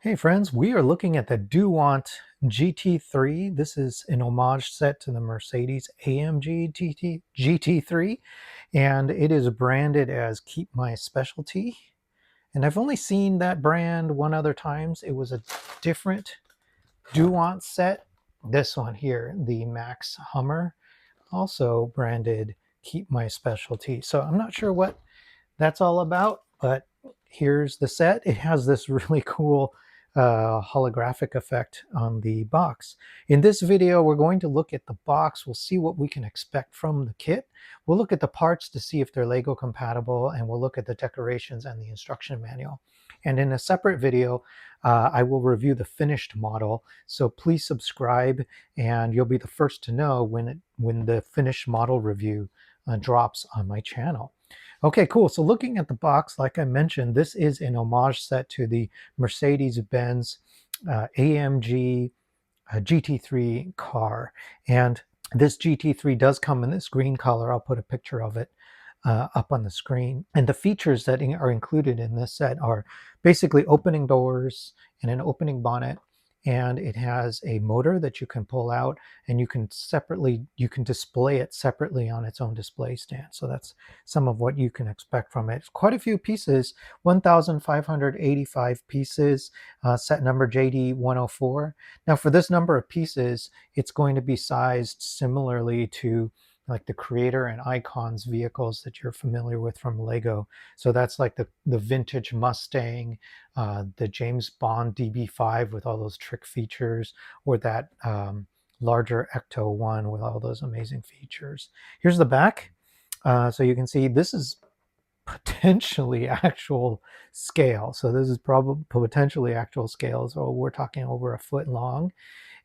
Hey friends, we are looking at the DUANT GT3. This is an homage set to the Mercedes-AMG GT3, and it is branded as Keep My Specialty. And I've only seen that brand one other times. It was a different DUANT set. This one here, the Max Hummer, also branded Keep My Specialty. So I'm not sure what that's all about, but here's the set. It has this really cool holographic effect on the box. In this video, we're going to look at the box. We'll see what we can expect from the kit. We'll look at the parts to see if they're Lego compatible, and we'll look at the decorations and the instruction manual. And in a separate video, I will review the finished model. So please subscribe, and you'll be the first to know when the finished model review drops on my channel. Okay, cool. So looking at the box, like I mentioned, this is an homage set to the Mercedes-Benz AMG GT3 car. And this GT3 does come in this green color. I'll put a picture of it up on the screen. And the features that are included in this set are basically opening doors and an opening bonnet. And it has a motor that you can pull out, and you can display it separately on its own display stand. So that's some of what you can expect from it. Quite a few pieces, 1,585 pieces, set number JD104. Now for this number of pieces, it's going to be sized similarly to like the Creator and Icons vehicles that you're familiar with from Lego. So that's like the vintage Mustang, the James Bond DB5 with all those trick features, or that larger Ecto 1 with all those amazing features. Here's the back. So you can see this is potentially actual scale. So this is probably potentially actual scale. So we're talking over a foot long.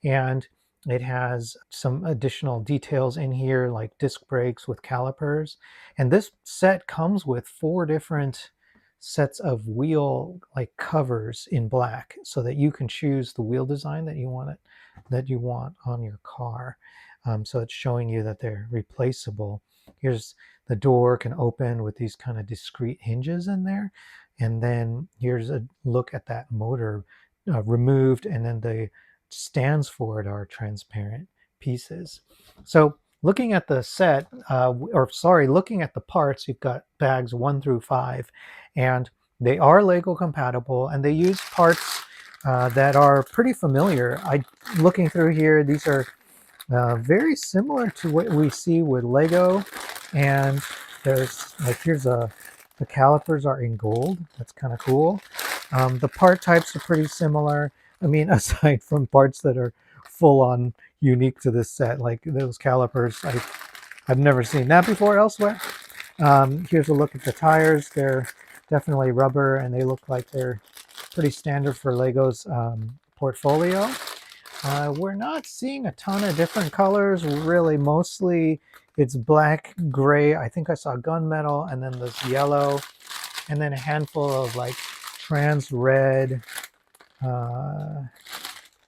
And it has some additional details in here like disc brakes with calipers. And this set comes with 4 different sets of wheel like covers in black, so that you can choose the wheel design that you want on your car. So it's showing you that they're replaceable. Here's the door can open with these kind of discrete hinges in there. And then here's a look at that motor removed, and then the stands for it are transparent pieces. So looking at the set, looking at the parts, you've got bags 1 through 5, and they are Lego compatible, and they use parts that are pretty familiar. Looking through here, these are very similar to what we see with Lego, and there's like the calipers are in gold. That's kind of cool. The part types are pretty similar. I mean, aside from parts that are full on unique to this set, like those calipers, I've never seen that before elsewhere. Here's a look at the tires. They're definitely rubber, and they look like they're pretty standard for Lego's portfolio. We're not seeing a ton of different colors, really. Mostly it's black, gray. I think I saw gunmetal, and then there's yellow, and then a handful of like trans red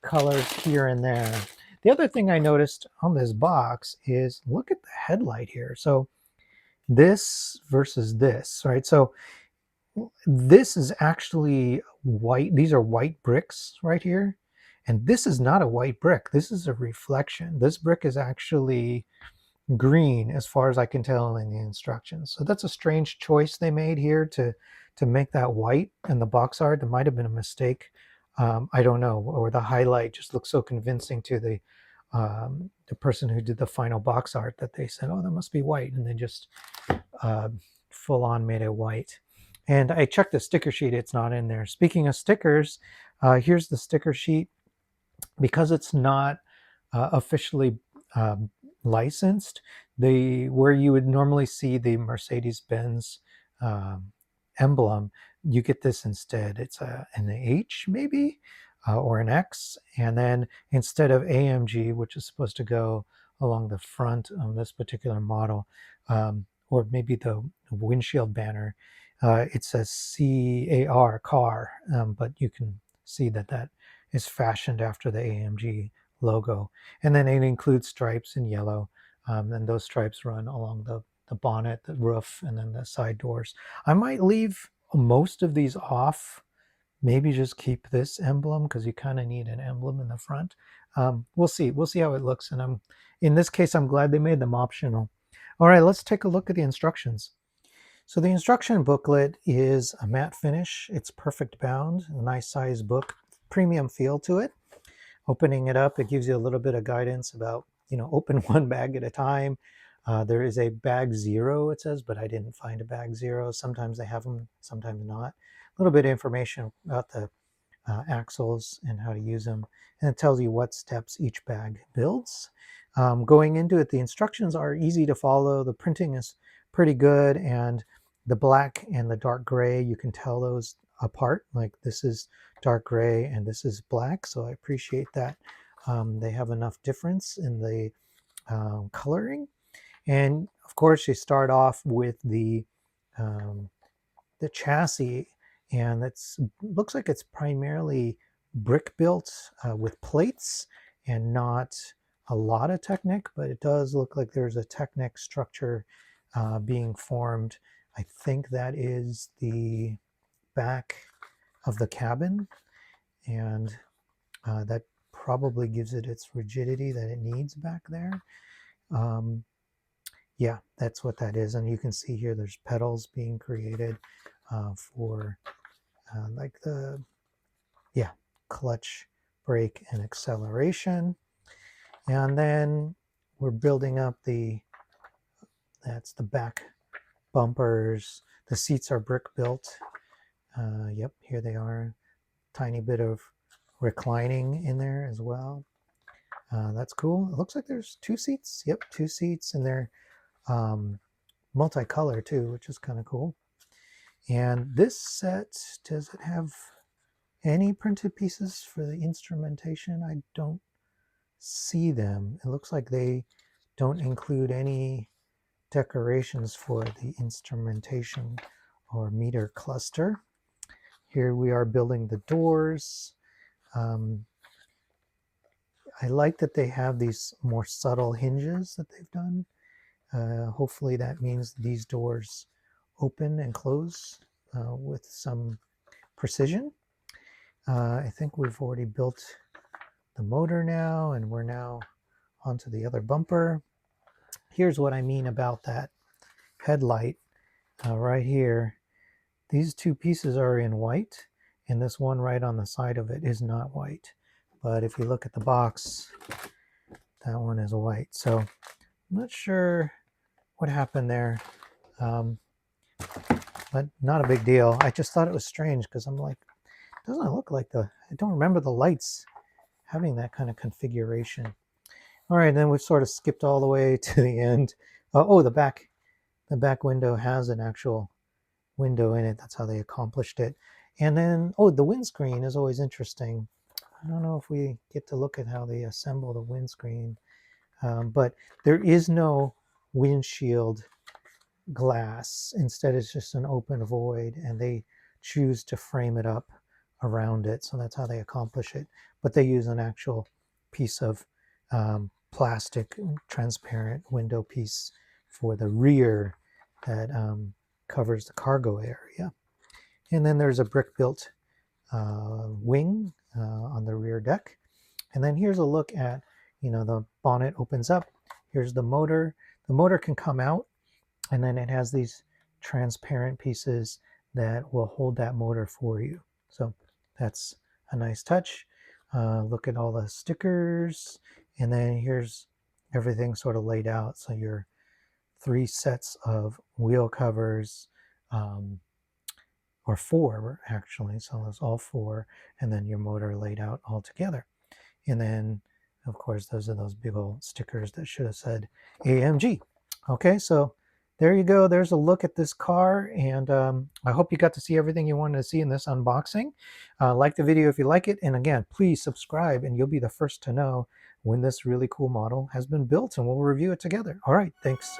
colors here and there. The other thing I noticed on this box is look at the headlight here. So this versus this, right? So this is actually white. These are white bricks right here. And this is not a white brick. This is a reflection. This brick is actually green as far as I can tell in the instructions. So that's a strange choice they made here to make that white in the box art. There might have been a mistake. I don't know, or the highlight just looks so convincing to the person who did the final box art that they said, oh, that must be white, and they just full on made it white. And I checked the sticker sheet, it's not in there. Speaking of stickers, here's the sticker sheet. Because it's not officially licensed, where you would normally see the Mercedes-Benz emblem, you get this instead. It's an H maybe, or an X, and then instead of AMG, which is supposed to go along the front of this particular model, or maybe the windshield banner, it says CAR, car, but you can see that is fashioned after the AMG logo. And then it includes stripes in yellow, and those stripes run along the bonnet, the roof, and then the side doors. I might leave most of these off Maybe just keep this emblem because you kind of need an emblem in the front. We'll see. We'll see how it looks. And in this case, I'm glad they made them optional. All right, let's take a look at the instructions. So the instruction booklet is a matte finish. It's perfect bound, a nice size book, premium feel to it. Opening it up, it gives you a little bit of guidance about, open one bag at a time. There is a bag 0, it says, but I didn't find a bag 0. Sometimes they have them, sometimes not. A little bit of information about the axles and how to use them. And it tells you what steps each bag builds. Going into it, the instructions are easy to follow. The printing is pretty good, and the black and the dark gray, you can tell those apart. Like this is dark gray and this is black, so I appreciate that. They have enough difference in the coloring. And of course, you start off with the chassis, and it looks like it's primarily brick built with plates and not a lot of Technic, but it does look like there's a Technic structure being formed. I think that is the back of the cabin, and that probably gives it its rigidity that it needs back there. Yeah, that's what that is. And you can see here there's pedals being created for like the, yeah, clutch, brake, and acceleration. And then we're building up that's the back bumpers. The seats are brick built. Yep, here they are. Tiny bit of reclining in there as well. That's cool. It looks like there's 2 seats. Yep, 2 seats, and they're multicolor too, which is kind of cool. And this set, does it have any printed pieces for the instrumentation? I don't see them. It looks like they don't include any decorations for the instrumentation or meter cluster. Here we are building the doors. I like that they have these more subtle hinges that they've done. Hopefully that means these doors open and close with some precision. I think we've already built the motor now, and we're now onto the other bumper. Here's what I mean about that headlight right here. These 2 pieces are in white, and this one right on the side of it is not white. But if you look at the box, that one is white. So I'm not sure what happened there, but not a big deal. I just thought it was strange because I'm like, it doesn't look like I don't remember the lights having that kind of configuration. All right, then we've sort of skipped all the way to the end. Oh, the back window has an actual window in it. That's how they accomplished it. And then, the windscreen is always interesting. I don't know if we get to look at how they assemble the windscreen, but there is no windshield glass. Instead, it's just an open void, and they choose to frame it up around it. So that's how they accomplish it. But they use an actual piece of plastic transparent window piece for the rear that covers the cargo area. And then there's a brick built wing on the rear deck. And then here's a look at, the bonnet opens up. Here's the motor. The motor can come out, and then it has these transparent pieces that will hold that motor for you. So that's a nice touch. Look at all the stickers, and then here's everything sort of laid out. So your 3 sets of wheel covers, or 4 actually, so it's all 4, and then your motor laid out all together. And then, of course, those are those big old stickers that should have said AMG. Okay, so there you go. There's a look at this car, and I hope you got to see everything you wanted to see in this unboxing. Like the video if you like it, and again, please subscribe, and you'll be the first to know when this really cool model has been built, and we'll review it together. All right, thanks.